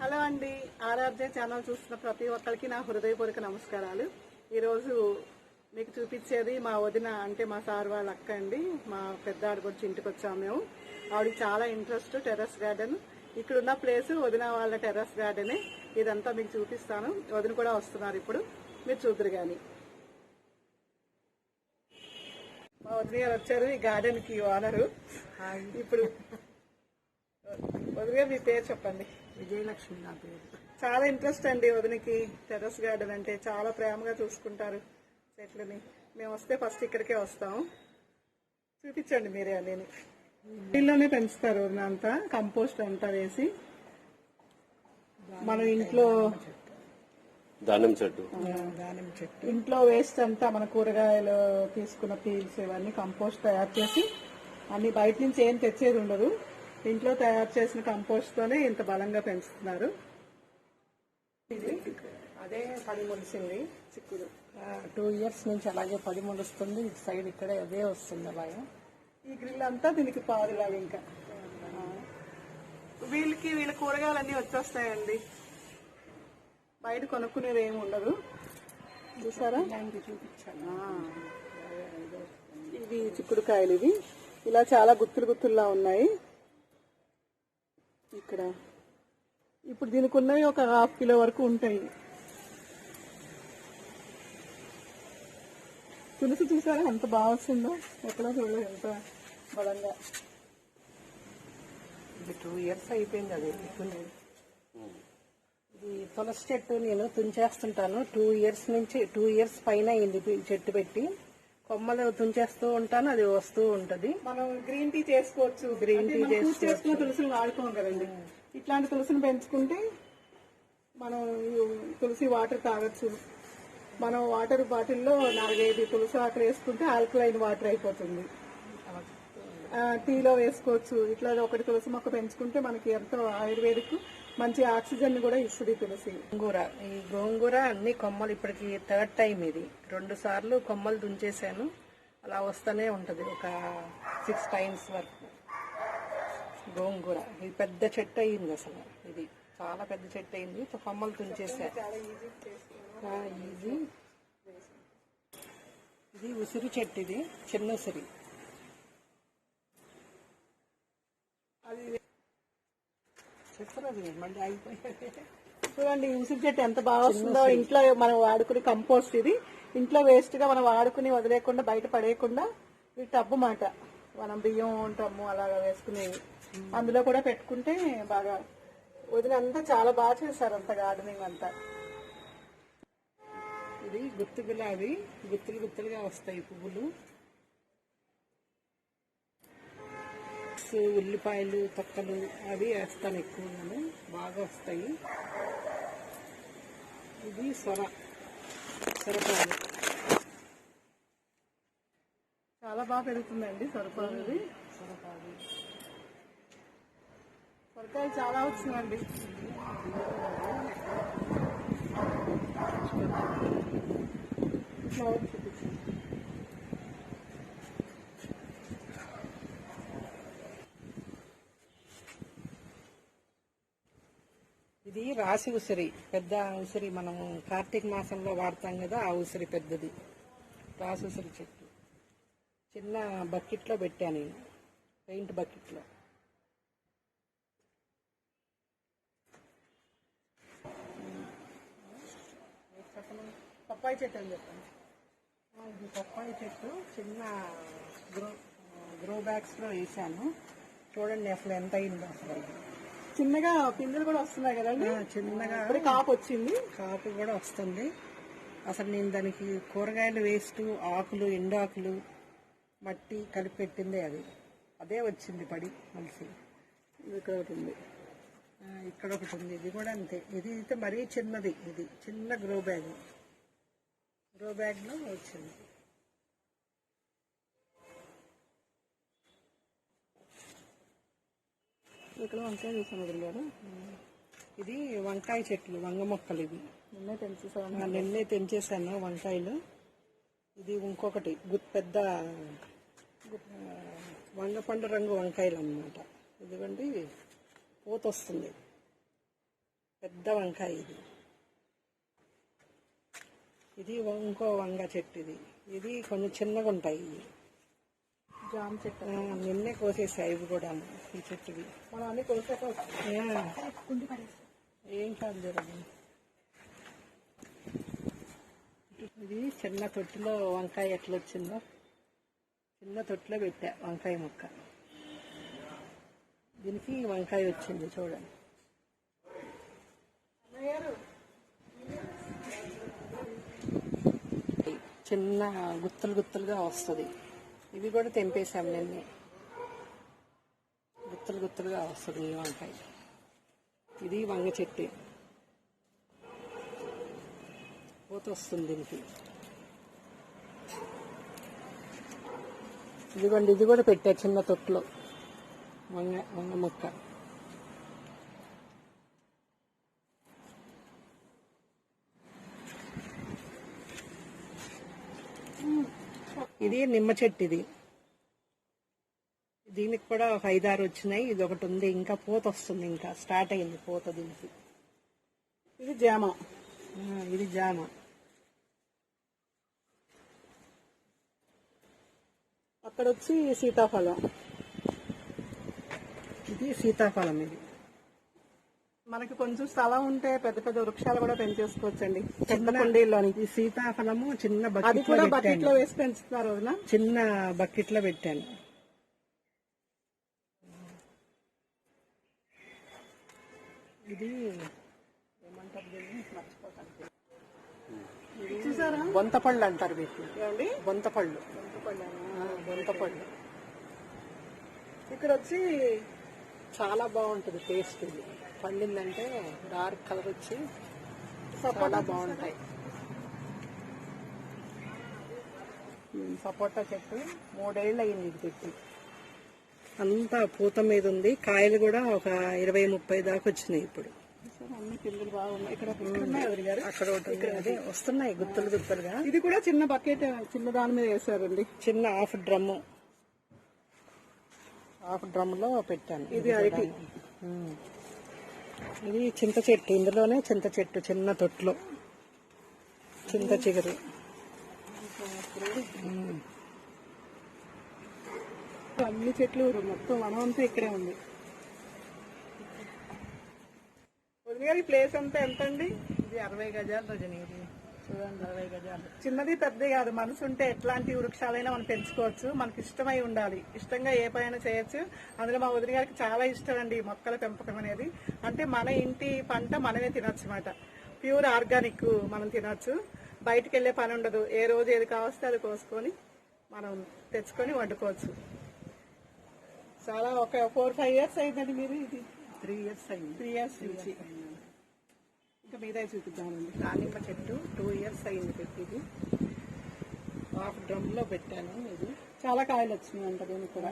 Hello అండి, ఆర్ఆర్జే channel చూస్తున్న ప్రతి ఒక్కరికి నా హృదయపూర్వక నమస్కారాలు. ఈరోజు మీకు చూపించేది మా వదిన, అంటే మా సార్ వాళ్ళ అక్క అండి. మా పెద్ద ఆడపడుచు ఇంటికి వచ్చాము మేము. ఆవిడకి చాలా ఇంట్రెస్ట్ టెర్రస్ గార్డెన్. ఇక్కడున్న ప్లేస్ వదిన వాళ్ళ టెర్రస్ గార్డెనే. ఇదంతా మీకు చూపిస్తాను. వదిన కూడా వస్తున్నారు ఇప్పుడు, మీరు చూద్దరు కానీ. మా వదిన గారు వచ్చారు, ఈ గార్డెన్ కి ఓనరు. ఇప్పుడు వదిన మీ పేరు చెప్పండి. విజయలక్ష్మి నా పేరు. చాలా ఇంట్రెస్ట్ అండి వదినకి. టెర్రస్ గార్డెన్ అంటే చాలా ప్రేమగా చూసుకుంటారు చెట్లని. మేము వస్తే ఫస్ట్ ఇక్కడికే వస్తాం. చూపించండి మీరే. నేను నీళ్ళలోనే పెంచుతారు వదిన అంతా, కంపోస్ట్ అంతా వేసి. మనం ఇంట్లో దానిమ్మ చెట్టు ఇంట్లో వేస్ట్ అంతా, మన కూరగాయలు తీసుకున్న పీల్స్ ఇవన్నీ కంపోస్ట్ తయారు చేసి, అన్ని బయట నుంచి ఏం తెచ్చేది ఉండదు. ఇంట్లో తయారు చేసిన కంపోస్ట్ తోనే ఇంత బలంగా పెంచుతున్నారు. అదే పడి మొలిసింది చిక్కుడు. 2 years నుంచి అలాగే పడి మొలుస్తుంది. ఇటు సైడ్ ఇక్కడే అదే వస్తుంది అలాగే. ఈ గ్రిల్ అంతా దీనికి పాదులాగా. ఇంకా వీళ్ళ కూరగాయలన్నీ వచ్చేస్తాయండి, బయట కొనుక్కునేది ఏమి ఉండదు. చూసారా, చూపించాను. ఇవి చిక్కుడుకాయలు. ఇవి ఇలా చాలా గుత్తులు గుత్తుల్లా ఉన్నాయి ఇక్కడ. ఇప్పుడు దీనికి ఉన్నవి ఒక 1/2 కిలో వరకు ఉంటాయి. తులసి చూసారా ఎంత బాగా వస్తుందో, ఎక్కడో చూడలేదు ఎంత బలంగా. ఇది 2 years అయిపోయింది. అది ఇది తులసి చెట్టు నేను తుంచేస్తుంటాను. 2 years పైన అయింది చెట్టు పెట్టి. కొమ్మలు తుంచేస్తూ ఉంటాను, అది వస్తూ ఉంటది. మనం గ్రీన్ టీ చేసుకోవచ్చు. గ్రీన్ టీ చేసుకున్న తులసిని వాడుకోం కదండి. ఇట్లాంటి తులసిని పెంచుకుంటే మనం తులసి వాటర్ తాగొచ్చు. మనం వాటర్ బాటిల్లో 4-5 తులసి ఆకులు వేసుకుంటే ఆల్కలైన్ వాటర్ అయిపోతుంది. టీలో వేసుకోవచ్చు. ఇట్లా ఒకటి తులసి మొక్క పెంచుకుంటే మనకి ఎంతో ఆయుర్వేదిక్ మంచి ఆక్సిజన్ కూడా ఇస్తుంది తులసి. ఈ గోంగూర అన్ని కొమ్మలు ఇప్పటికి 3rd టైం. ఇది 2 సార్లు కొమ్మలు తుంచేశాను. అలా వస్తూనే ఉంటది, ఒక 6 times వరకు. గోంగూర ఇది పెద్ద చెట్టు అయింది. అసలు ఇది చాలా పెద్ద చెట్టు అయింది. కొమ్మలు తుంచేసా. ఈజీ. ఇది ఉసిరి చెట్టు. ఇది చిన్న ఉసిరి. చెప్పరాదు మళ్ళీ అయిపోయి. చూడండి ఉసిరి చెట్టు ఎంత బాగా వస్తుందో. ఇంట్లో మనం వాడుకుని కంపోస్ట్. ఇది ఇంట్లో వేస్ట్ గా మనం వాడుకుని వదిలేకుండా, బయట పడేయకుండా, ఈ టబ్బు మాట మనం బియ్యం టబ్బు అలాగా వేసుకునేవి అందులో కూడా పెట్టుకుంటే బాగా. వదిన అంతా చాలా బాగా చేశారు అంత గార్డెనింగ్ అంతా. ఇది గుత్తు గులాబీ, గుత్తులు గుత్తులుగా వస్తాయి పువ్వులు. ఉల్లిపాయలు తొక్కలు అవి వేస్తాను ఎక్కువగాను, బాగా వస్తాయి. ఇది సొరపాలు చాలా బాగా పెరుగుతుందండి సొరపాలు. సొరకాయలు చాలా వచ్చినాయండి. ఇది రాసి ఉసిరి, పెద్ద ఉసిరి. మనం కార్తీక మాసంలో వాడతాం కదా, ఆ ఉసిరి పెద్దది. రాసి ఉసిరి చెట్టు చిన్న బకెట్లో పెట్టాను నేను, పెయింట్ బకెట్లో. పప్పాయి చెట్టు అని చెప్పండి. ఇది పప్పాయి చెట్టు చిన్న గ్రో బ్యాగ్స్ లో వేసాను. చూడండి అసలు ఎంత అయిందో. అసలు చిన్నగా పిందెలు కూడా వస్తున్నాయి కదండి. చిన్నగా కాపు వచ్చింది. కాపు కూడా వస్తుంది. అసలు నేను దానికి కూరగాయలు వేస్ట్, ఆకులు, ఎండు ఆకులు, మట్టి కలిపి పెట్టిందే అది. అదే వచ్చింది పడి మనిషి. ఇక్కడ ఒకటి ఉంది, ఇక్కడ ఒకటి ఉంది. ఇది కూడా అంతే. ఇది అయితే మరీ చిన్నది. ఇది చిన్న గ్రో బ్యాగ్ లో వచ్చింది. ఇక్కడ వంకాయ చూసాను వదిలేరు. ఇది వంకాయ చెట్లు, వంగ మొక్కలు. ఇవి నిన్నే తెంచేసాను వంకాయలు. ఇది ఇంకొకటి పెద్ద వంగపండు రంగు వంకాయలు అన్నమాట. ఇదిగోండి పూత వస్తుంది. పెద్ద వంకాయ ఇది. ఇది ఇంకో వంగ చెట్టు. ఇది కొంచెం చిన్నగా ఉంటాయి ఇవి. జామ చెట్టు నిన్నే కోసేసాయి ఇవి కూడా ఈ చెట్టువి. మనం అన్ని కోసాక ఏం కాదు జరగదు. ఇది చిన్న తొట్టిలో వంకాయ ఎట్లా వచ్చిందో, చిన్న తొట్టిలో పెట్టా వంకాయ ముక్క. దీనికి వంకాయ వచ్చింది చూడండి. చిన్న గుత్తులు గుత్తులుగా వస్తుంది. ఇవి కూడా తెంపేసాం నిన్నే. గుత్తులు గుత్తులుగా వస్తుంది ఈ వంకాయ. ఇది వంగ చెట్టు, పూత వస్తుంది దీనికి. ఇదిగోండి, ఇది కూడా పెట్టా చిన్న తొట్టులో వంగ మొక్క. ఇది నిమ్మ చెట్టు. దీనికి కూడా ఒక 5-6 వచ్చినాయి. ఇది ఒకటి ఉంది, ఇంకా పూత వస్తుంది, ఇంకా స్టార్ట్ అయింది పూత దీనికి. ఇది జామ. ఇది జామ. అక్కడ వచ్చి సీతాఫలం. ఇది సీతాఫలం. ఇది మనకి కొంచెం స్థలం ఉంటే పెద్ద పెద్ద వృక్షాలు కూడా పెంచేసుకోవచ్చండి చిన్న కుండీల్లోని. ఈ సీతాఫలము చిన్న అది బకెట్ కూడా బకెట్ లో వేసి పెంచుతున్నారు వదినా. చిన్న బకెట్ లో పెట్టాను. ఇది ఏమంటారు దీన్ని, మర్చిపోతాను. చూసారా, బొంతపళ్ళు అంటారు వీటిని. ఏమండి, బొంతపళ్ళు. బొంతపళ్ళు. ఇక్కడ వచ్చి చాలా బాగుంటుంది టేస్ట్. ఇది పండిందంటే డార్క్ కలర్ వచ్చి చాలా బాగుంటాయి. సపోటా చెట్టు 3 ఏళ్ళు అయింది ఇది పెట్టి. అంతా పూత మీద ఉంది. కాయలు కూడా ఒక 20-30 దాకా వచ్చినాయి ఇప్పుడు. అన్ని పిందులు బాగున్నాయి. ఇక్కడ ఉన్నాయి వదిన గారు. అక్కడ ఒకటి అదే వస్తున్నాయి గుత్తులు గుత్తులుగా. ఇది కూడా చిన్న బకెట్, చిన్న దాని మీద వేసారండి. చిన్న హాఫ్ డ్రమ్లో పెట్టాను. ఇది అరటి. ఇది చింత చెట్టు. ఇందులోనే చింత చెట్టు, చిన్న తొట్లో చింత చిగురు. అన్ని చెట్లు మొత్తం వనం అంతా ఇక్కడే ఉంది. వదిన గారి ప్లేస్ అంతా ఎంత అండి? ఇది 60 గజాలు రజనీ. ఇది చూడండి, 60 గజాలు. చిన్నది పెద్దది కాదు, మనసు ఉంటే ఎట్లాంటి వృక్షాలైనా మనం పెంచుకోవచ్చు. మనకి ఇష్టమై ఉండాలి, ఇష్టంగా ఏ పైన చేయొచ్చు. అందులో మా వదిన గారికి చాలా ఇష్టం అండి మొక్కల పెంపకం అనేది. అంటే మన ఇంటి పంట మనమే తినొచ్చు అన్నమాట. ప్యూర్ ఆర్గానిక్ మనం తినొచ్చు. బయటకు వెళ్లే పని ఉండదు. ఏ రోజు ఏది కావస్తే అది కోసుకొని మనం తెచ్చుకొని వండుకోవచ్చు. చాలా ఒక 4-5 ఇయర్స్ అయిందండి. మీరు ఇది 3 ఇయర్స్ అయింది. 3 ఇయర్స్ నుంచి. ఇంకా మీద చూపిద్దామండి. దానిమ్మ చెట్టు 2 ఇయర్స్ అయింది పెట్టి. ఇది హాఫ్ డ్రమ్లో పెట్టాను. ఇది చాలా కాయలు వచ్చినాయి అంట దీనికి కూడా.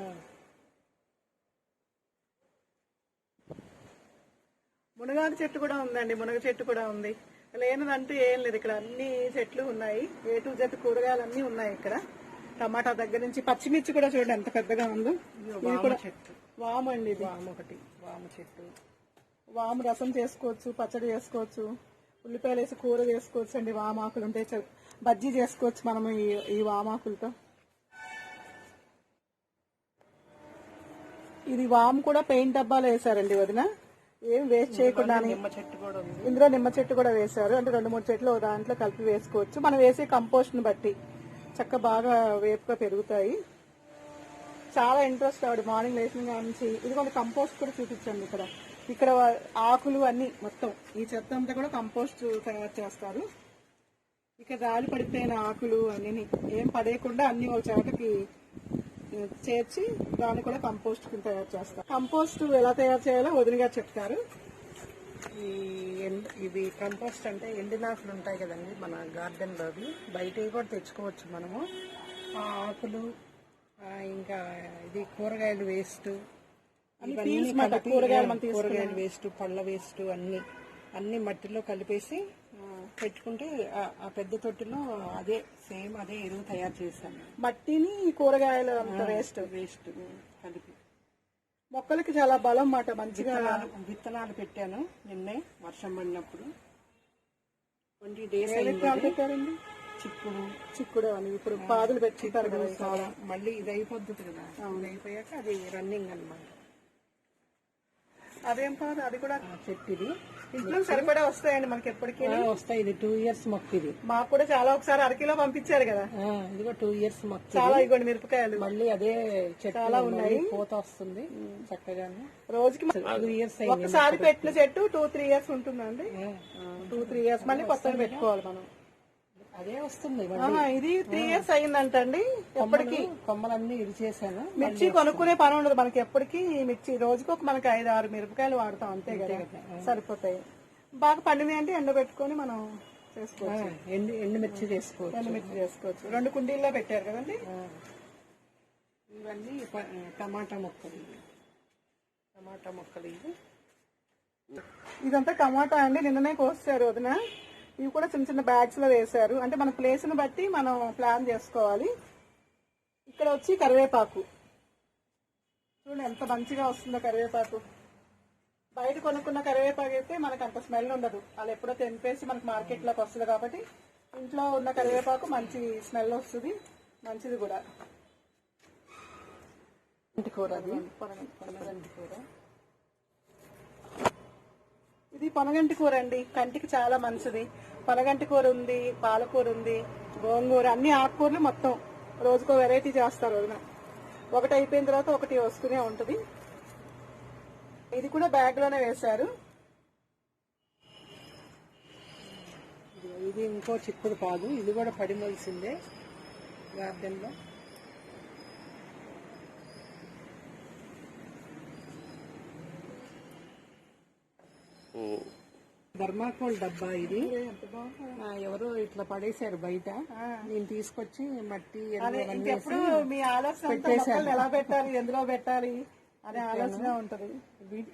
మునగాకు చెట్టు కూడా ఉందండి. మునగ చెట్టు కూడా ఉంది. లేనిదంటూ ఏం లేదు. ఇక్కడ అన్ని చెట్లు ఉన్నాయి. A to Z కూరగాయలు అన్ని ఉన్నాయి ఇక్కడ. టమాటా దగ్గర నుంచి పచ్చిమిర్చి కూడా చూడండి ఎంత పెద్దగా ఉందో. ఇది కూడా చెట్టు. వాము అండి. ఇది వాము చెట్టు. వాము రసం చేసుకోవచ్చు, పచ్చడి చేసుకోవచ్చు, ఉల్లిపాయలు వేసి కూర చేసుకోవచ్చు అండి. వామాకులు ఉంటే బజ్జీ చేసుకోవచ్చు మనం ఈ వామాకులతో. ఇది వాము కూడా పెయింట్ డబ్బాలో వేసారండి వదిన, ఏం వేస్ట్ చేయకుండా. నిమ్మ చెట్టు కూడా ఉంది. ఇందులో నిమ్మ చెట్టు కూడా వేశారు. అంటే 2-3 చెట్లు దాంట్లో కలిపి వేసుకోవచ్చు. మనం వేసే కంపోస్ట్ ని బట్టి చక్క బాగా వేపుగా పెరుగుతాయి. చాలా ఇంట్రెస్ట్ ఆవిడ మార్నింగ్ లేచిన నుంచి. ఇది కొంత కంపోస్ట్ కూడా చూపించండి. ఇక్కడ ఆకులు అన్ని మొత్తం ఈ చెత్త అంతా కూడా కంపోస్ట్ తయారు చేస్తారు. ఇక్కడ రాలి పడిపోయిన ఆకులు అన్ని ఏం పడేయకుండా అన్ని ఒక చోటకి చేర్చి దాన్ని కూడా కంపోస్ట్ తయారు చేస్తారు. కంపోస్ట్ ఎలా తయారు చేయాలో వదిన గారు చెప్తారు. ఇవి కంపోస్ట్ అంటే ఎండినాకులు ఉంటాయి కదండి మన గార్డెన్ లో. అవి బయట కూడా తెచ్చుకోవచ్చు మనము. ఆ ఆకులు, ఇంకా ఇది కూరగాయలు వేస్ట్, కూరగాయలు వేస్ట్, పళ్ళ వేస్ట్ అన్ని మట్టిలో కలిపేసి పెట్టుకుంటే ఆ పెద్ద తొట్టిలో అదే సేమ్ అదే ఎరువు తయారు చేశాను. మట్టిని కూరగాయలు అంత వేస్ట్ కలిపి మొక్కలకి చాలా బలం మాట, మంచిగా విత్తనాలు పెట్టాను నిన్నే వర్షం పడినప్పుడు. 20 days ఏ విత్తనాలు పెట్టారండి? చిక్కుడు అని ఇప్పుడు పాదులు పెట్టుకుంటారు కదా చాలా. మళ్ళీ ఇది అయిపోద్ది కదా, ఇది అయిపోయాక అది రన్నింగ్ అన్నమాట. అదేం పాదు? అది కూడా చెట్టు ఇది ఇంట్లో సరిపడా వస్తాయండి మనకి ఎప్పటికీ. వస్తాయి. ఇది 2 years మొక్క. ఇది మాకు కూడా చాలా ఒకసారి అరకిలో పంపించారు కదా. ఇది కూడా 2 years మొక్క. చాలా ఇగోండి మిరపకాయలు మళ్ళీ అదే చెట్టు చాలా ఉన్నాయి. పూత వస్తుంది చక్కగానే. రోజుకి 2 years ఒకసారి పెట్టిన చెట్టు 2-3 years ఉంటుందండి. 2-3 years మళ్ళీ కొత్తగా పెట్టుకోవాలి మనం. అదే వస్తుంది. ఇది 3 years అయిందంటండి. ఎప్పటికి కొమ్మలన్నీ ఇరిచేసాను. మిర్చి కొనుక్కునే పని ఉండదు మనకి ఎప్పటికీ. మిర్చి రోజుకి ఒక మనకి 5-6 మిరపకాయలు వాడతాం అంతే కదా, సరిపోతాయి. బాగా పండినాయి అంటే ఎండబెట్టుకొని మనం చేసుకోవచ్చు. ఎండుమిర్చి చేసుకోవచ్చు. ఎండుమిర్చి చేసుకోవచ్చు. 2 కుండీల్లో పెట్టారు కదండి. ఇవన్నీ టమాటా మొక్కలు. టమాటా మొక్కలు ఇవి. ఇదంతా టమాటా అండి. నిన్ననే కోసారు వదిన. ఇవి కూడా చిన్న చిన్న బ్యాగ్స్ లో వేశారు. అంటే మన ప్లేస్ ను బట్టి మనం ప్లాన్ చేసుకోవాలి. ఇక్కడ వచ్చి కరివేపాకు చూడండి ఎంత మంచిగా వస్తుందో కరివేపాకు. బయట కొనుక్కున్న కరివేపాకు అయితే మనకు అంత స్మెల్ ఉండదు. వాళ్ళు ఎప్పుడో తెంపేసి మనకు మార్కెట్ లోకి వస్తుంది కాబట్టి ఇంట్లో ఉన్న కరివేపాకు మంచి స్మెల్ వస్తుంది, మంచిది కూడా. కూర అది పొనగంటి కూర. ఇది పొనగంటి కూర అండి, కంటికి చాలా మంచిది. పొనగంటి కూర ఉంది, పాలకూర ఉంది, గోంగూర, అన్ని ఆకుకూరలు మొత్తం రోజుకో వెరైటీ చేస్తారు వదిన. ఒకటి అయిపోయిన తర్వాత ఒకటి వస్తూనే ఉంటది. ఇది కూడా బ్యాగ్ లోనే వేశారు. ఇది ఇంకో చిక్కుడు పాదు. ఇది కూడా పడిమలిసిందే గార్డెన్ లో. థర్మాకోల్ డబ్బా ఇది. ఎవరో ఇట్లా పడేశారు బయట, నేను తీసుకొచ్చి మట్టి ఇంకెప్పుడు మీ ఆలోచన మొక్కల్ని ఎలా పెట్టాలి, ఎందులో పెట్టాలి అనే ఆలోచన ఉంటది.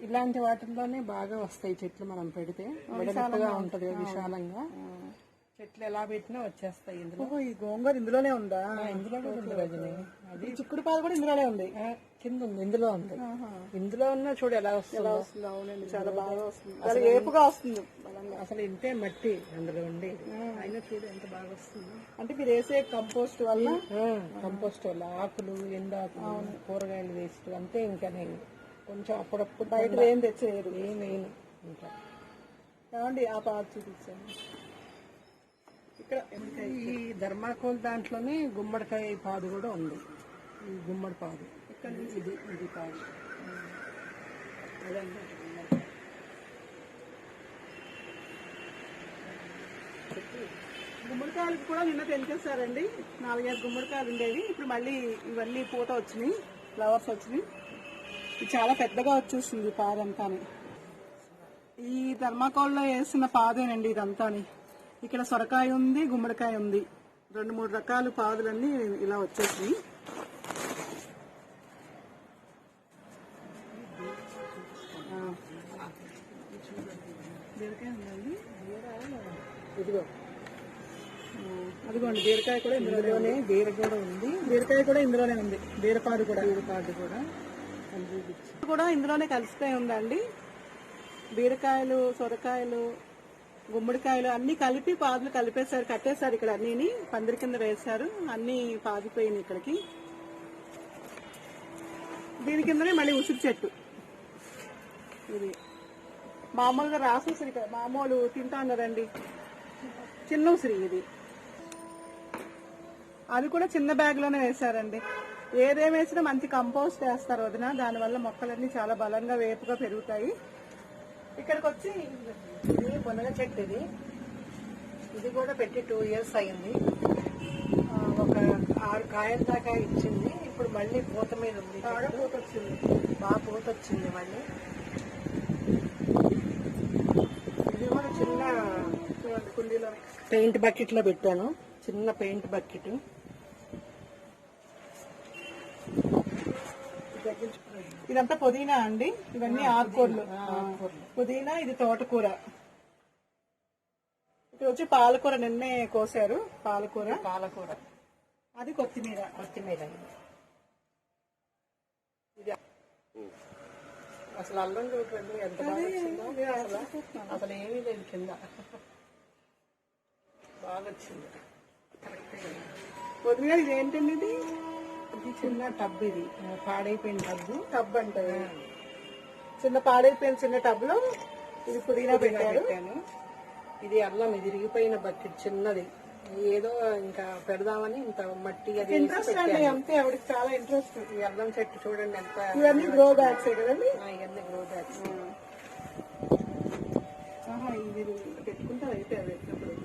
ఇలాంటి వాటిల్లోనే బాగా వస్తాయి చెట్లు. మనం పెడితే వెడల్పుగా ఉంటది, విశాలంగా. చెట్లు ఎలా పెట్టినా వచ్చేస్తాయి ఇందులో. ఈ గోంగూర ఇందులోనే ఉందా? ఇందులో కూడా ఉంది రజని. అది చిక్కుడు పాలు కూడా ఇందులోనే ఉంది. కింద ఉంది, ఇందులో ఉంది. ఇందులో ఉన్నా చూడు ఎలా వస్తుందో. అవునండి, చాలా బాగా వస్తుంది. చాలా ఏపుగా వస్తుంది. అసలు ఇంతే మట్టి అందులో ఉండి, అయినా చూడు ఎంత బాగా వస్తుంది. అంటే మీరు వేసే కంపోస్ట్ వల్ల, కంపోస్ట్ వల్ల ఆకులు, ఎండాకులు, కూరగాయలు వేస్ట్ అంతే. ఇంకా నేను కొంచెం అప్పుడప్పుడు బయట ఏం తెచ్చేయరు, ఏం వేయను. ఇంకా ఏమండి ఆ పాలు చూపించాను. ఇక్కడ ఈ ధర్మాకోల్ దాంట్లోనే గుమ్మడికాయ పాదు కూడా ఉంది. ఈ గుమ్మడి పాదు ఇక్కడ ఇది పాదు. గుమ్మడికాయలకు కూడా నిన్న తెంచేస్తారండి. 4-5 గుమ్మడికాయలు ఉండేవి. ఇప్పుడు మళ్ళీ ఇవన్నీ పూత వచ్చినాయి, ఫ్లవర్స్ వచ్చినాయి. ఇది చాలా పెద్దగా వచ్చేస్తుంది పాదంతా. ఈ ధర్మాకోల్లో వేసిన పాదేనండి ఇదంతాని. ఇక్కడ సొరకాయ ఉంది, గుమ్మడికాయ ఉంది. 2-3 రకాల పాదులన్నీ ఇలా వచ్చేసినాయి. బీరకాయ ఉందండి. ఇదిగో అదిగోండి బీరకాయ కూడా ఇందులోనే. కూడా ఉంది. బీరకాయ కూడా ఇందులోనే ఉంది. బీరపాదు కూడా కూడా ఇందులోనే కలిసిపోయి ఉందండి. బీరకాయలు, సొరకాయలు, గుమ్మడికాయలు అన్ని కలిపి పాదులు కలిపేశారు, కట్టేశారు. ఇక్కడ అన్ని పందిరి కింద వేశారు. అన్ని పాదిపోయినాయి ఇక్కడికి. దీని కిందనే మళ్ళీ ఉసిరి చెట్టు. ఇది మామూలుగా రాసి ఉసిరి, మామూలు తింటా ఉన్నారండి, చిన్న ఉసిరి ఇది. అది కూడా చిన్న బ్యాగ్ లోనే వేశారండి. ఏదేం వేసినా మంచి కంపోస్ట్ వేస్తారు వదిన. దానివల్ల మొక్కలన్నీ చాలా బలంగా వేపుగా పెరుగుతాయి. ఇక్కడికి వచ్చి ఇది పొనగ చెట్టు. ఇది కూడా పెట్టి 2 years అయింది. ఒక 6 కాయల దాకా ఇచ్చింది. ఇప్పుడు మళ్ళీ పూత మీద ఉంది. పూత వచ్చింది, బాగా పూత వచ్చింది మళ్ళీ. ఇది కూడా చిన్న కుండీలో పెయింట్ బకెట్ లో పెట్టాను, చిన్న పెయింట్ బకెట్. ఇదంతా పుదీనా అండి. ఇవన్నీ ఆకుకూరలు. పుదీనా, ఇది తోటకూర. ఇక్కడ వచ్చి పాలకూర నిన్నే కోసారు. పాలకూర అది కొత్తిమీర. అసలు అల్లం చూడండి ఎంత బాగా వచ్చిందో. అసలు ఏమీ లేదు కింద, బాగా వచ్చింది. కరెక్టే కదా. వదిలిగా ఇది ఏంటండి ఇది? ఇది చిన్న టబ్, ఇది పాడైపోయిన టబ్బు. టబ్ అంటే చిన్న పాడైపోయిన చిన్న టబ్ లో ఇది పుదీనా పెట్టారు. ఇది అల్లం, ఇది ఇరిగిపోయిన బకెట్ చిన్నది, ఏదో ఇంకా పెడదామని ఇంత మట్టి అది వేసి ఇంట్రెస్ట్ అండి, పెట్టాను. అంతే ఆవిడకి చాలా ఇంట్రెస్ట్. ఈ అల్లం చెట్టు చూడండి ఎంత. ఇవన్నీ గ్రో బ్యాగ్స్ కదండి. ఇవన్నీ గ్రో బ్యాగ్స్. ఇది పెట్టుకుంటారు అయితే అవి పెట్టినప్పుడు.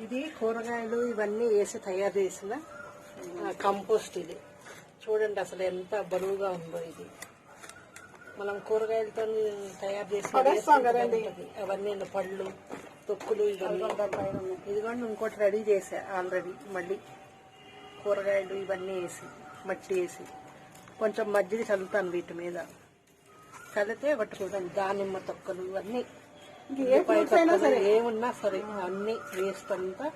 ఇది కూరగాయలు ఇవన్నీ వేసి తయారు చేసిన కంపోస్ట్. ఇది చూడండి అసలు ఎంత బరువుగా ఉందో. ఇది మనం కూరగాయలతో తయారు చేసి పడేస్తాం కదండి. అవన్నీ పళ్ళు, తొక్కులు, ఇవన్నీ. ఇదిగోండి ఇంకోటి రెడీ చేసా ఆల్రెడీ. మళ్ళీ కూరగాయలు ఇవన్నీ వేసి మట్టి వేసి కొంచెం మజ్జిగ చల్లుతాను వీటి మీద. చల్లితే ఒకటి చూడండి దానిమ్మ తొక్కలు ఇవన్నీ, ఉల్లిపాయ తొక్కలు ఏమున్నా సరే అన్నీ వేస్ట్ అంతా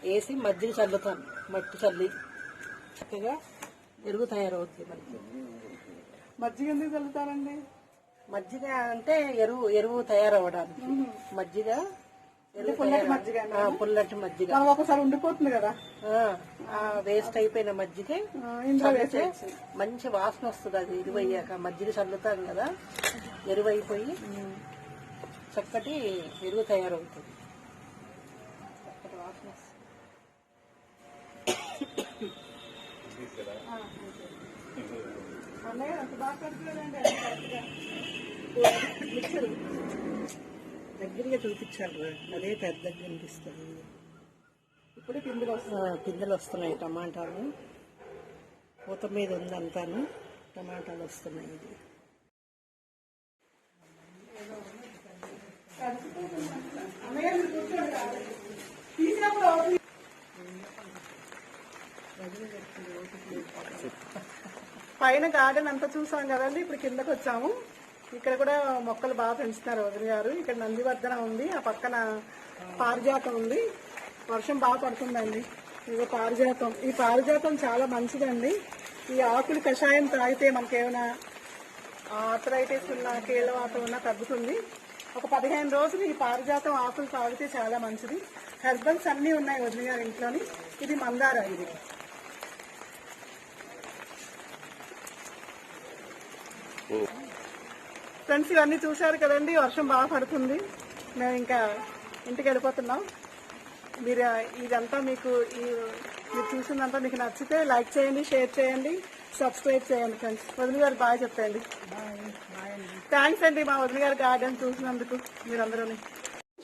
వేసి మజ్జిగ చల్లుతాను. మట్టి చల్లి చక్కగా ఎరుగు తయారవుతుంది మనకి. మజ్జిగ ఎందుకు చల్లుతారండి? మజ్జిగ అంటే ఎరువు తయారవడానికి. మజ్జిగ పుల్లటి మజ్జిగ. పుల్లటి మజ్జిగ మనకు ఒకసారి ఉండిపోతుంది కదా, వేస్ట్ అయిపోయిన మజ్జిగ చల్లితే మంచి వాసన వస్తుంది. అది ఎరువయ్యాక మజ్జిగ చల్లుతాం కదా, ఎరువైపోయి చక్కటి ఎరువు తయారవుతుంది. చక్కటి వాసన వస్తుంది. అన్నయ్య అంత బాగా కడుతున్నాడండి. దగ్గరగా చూపించారు, అదే పెద్దగా కనిపిస్తుంది. ఇప్పుడు పిందులు వస్తాయి. పిందెలు వస్తున్నాయి. టమాటాలు పూత మీద ఉందంతాను, టమాటాలు వస్తున్నాయి. ఇది అన్నయ్య మీరు కూర్చోండి. తీసినప్పుడు పైన గార్డెన్ అంతా చూసాం కదండి. ఇప్పుడు కిందకు వచ్చాము. ఇక్కడ కూడా మొక్కలు బాగా పెంచుతున్నారు వదిన గారు. ఇక్కడ నందివర్ధన ఉంది, ఆ పక్కన పారిజాతం ఉంది. వర్షం బాగా పడుతుందండి. ఇది పారిజాతం. ఈ పారిజాతం చాలా మంచిదండి. ఈ ఆకులు కషాయం తాగితే మనకేమైనా ఆర్థరైటిస్ ఉన్నా, కీళ్ళవాతం ఉన్నా తగ్గుతుంది. ఒక 15 రోజులు ఈ పారిజాతం ఆకులు తాగితే చాలా మంచిది. హెర్బల్స్ అన్నీ ఉన్నాయి వదిన గారి ఇంట్లోని. ఇది మందార. ఇది ఫ్రెండ్స్ ఇవన్నీ చూశారు కదండి. వర్షం బాగా పడుతుంది. మేము ఇంకా ఇంటికి వెళ్ళిపోతున్నాం. మీరు ఇదంతా మీరు చూసిందంతా మీకు నచ్చితే లైక్ చేయండి, షేర్ చేయండి, సబ్స్క్రైబ్ చేయండి ఫ్రెండ్స్. వదిన గారు బాగా చెప్పండి. థ్యాంక్స్ అండి మా వదిన గారి గార్డెన్ చూసినందుకు. మీరందరూ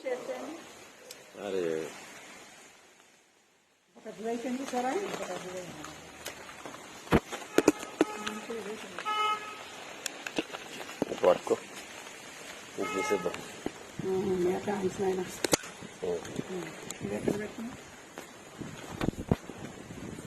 షేర్ చేయండి. ఒక డ్రైన్ చూసారా? పట్టుకో ఇది చేసేద్దాం. థ్యాంక్స్ నాయన. ఇది ఎక్కడ పెట్టినా